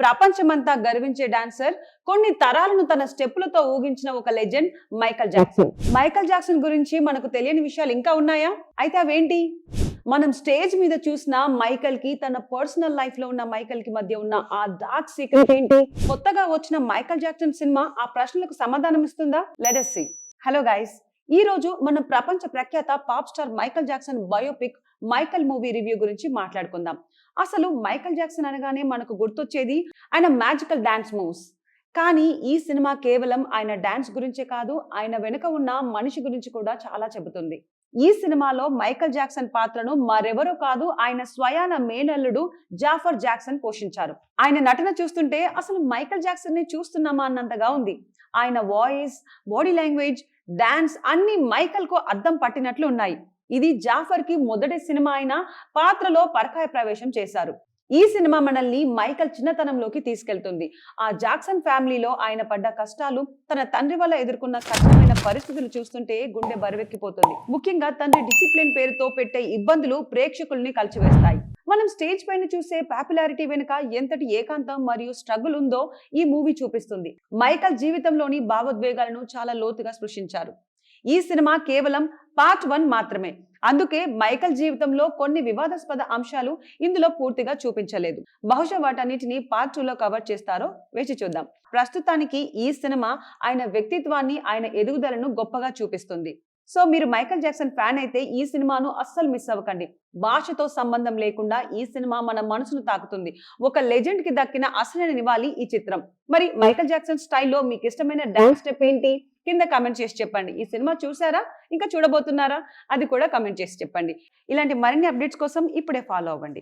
ప్రపంచమంతా గర్వించే డాన్సర్, కొన్ని తరాలను తన స్టెప్పులతో ఊగించిన ఒక legend Michael Jackson. Michael Jackson గురించి మనకు తెలియని విషయాలు ఇంకా ఉన్నాయా? అయితే అవేంటి? మనం స్టేజ్ మీద చూసిన మైకల్ కి తన పర్సనల్ లైఫ్ లో ఉన్న మైకల్ కి మధ్య ఉన్న ఆ డార్క్ సీక్రెట్ ఏంటి? కొత్తగా వచ్చిన మైకల్ జాక్సన్ సినిమా ఆ ప్రశ్నలకు సమాధానం ఇస్తుందా? Let us see. Hello guys, ఈ రోజు మనం ప్రపంచ ప్రఖ్యాత pop star Michael Jackson biopic Michael movie review గురించి మాట్లాడుకుందాం. అసలు మైకల్ జాక్సన్ అనగానే మనకు గుర్తొచ్చేది ఆయన మ్యాజికల్ డాన్స్ మూవ్స్. కానీ ఈ సినిమా కేవలం ఆయన డాన్స్ గురించే కాదు, ఆయన వెనుక ఉన్న మనిషి గురించి కూడా చాలా చెబుతుంది. ఈ సినిమాలో మైకల్ జాక్సన్ పాత్రను మరెవరో కాదు, ఆయన స్వయాన మేనల్లుడు జాఫర్ జాక్సన్ పోషించారు. ఆయన నటన చూస్తుంటే అసలు మైకల్ జాక్సన్ ని చూస్తున్నామా అన్నంతగా ఉంది. ఆయన వాయిస్, బాడీ లాంగ్వేజ్, డాన్స్ అన్ని మైకల్ కు అద్దం పట్టినట్లు ఉన్నాయి. ఇది జాఫర్ కి మొదటి సినిమా అయిన పాత్రలో పరకాయ ప్రవేశం చేశారు. ఈ సినిమా మనల్ని మైకల్ చిన్నతనంలోకి తీసుకెళ్తుంది. ఆ జాక్సన్ ఫ్యామిలీలో ఆయన పడ్డ కష్టాలు, తన తండ్రి వల్ల ఎదుర్కొన్న కష్టమైన పరిస్థితులు చూస్తుంటే గుండె బరువెక్కిపోతుంది. ముఖ్యంగా తండ్రి డిసిప్లిన్ పేరుతో పెట్టే ఇబ్బందులు ప్రేక్షకుల్ని కలిచివేస్తాయి. మనం స్టేజ్ పైన చూసే పాపులారిటీ వెనుక ఎంతటి ఏకాంతం మరియు స్ట్రగుల్ ఉందో ఈ మూవీ చూపిస్తుంది. మైకల్ జీవితంలోని భావోద్వేగాలను చాలా లోతుగా స్పృశించారు. ఈ సినిమా కేవలం పార్ట్ 1 మాత్రమే. అందుకే మైకల్ జీవితంలో కొన్ని వివాదాస్పద అంశాలు ఇందులో పూర్తిగా చూపించలేదు. బహుశా వాటన్నిటిని పార్ట్ 2లో కవర్ చేస్తారో వేచి చూద్దాం. ప్రస్తుతానికి ఈ సినిమా ఆయన వ్యక్తిత్వాన్ని, ఆయన ఎదుగుదలను గొప్పగా చూపిస్తుంది. సో మీరు మైకల్ జాక్సన్ ఫ్యాన్ అయితే ఈ సినిమాను అస్సలు మిస్ అవ్వకండి. భాషతో సంబంధం లేకుండా ఈ సినిమా మన మనసును తాకుతుంది. ఒక లెజెండ్ కి దక్కిన అసలైన నివాళి ఈ చిత్రం. మరి మైకల్ జాక్సన్ స్టైల్లో మీకు ఇష్టమైన డాన్స్ స్టెప్ ఏంటి? కింద కమెంట్ చేసి చెప్పండి. ఈ సినిమా చూసారా? ఇంకా చూడబోతున్నారా? అది కూడా కమెంట్ చేసి చెప్పండి. ఇలాంటి మరిన్ని అప్డేట్స్ కోసం ఇప్పుడే ఫాలో అవ్వండి.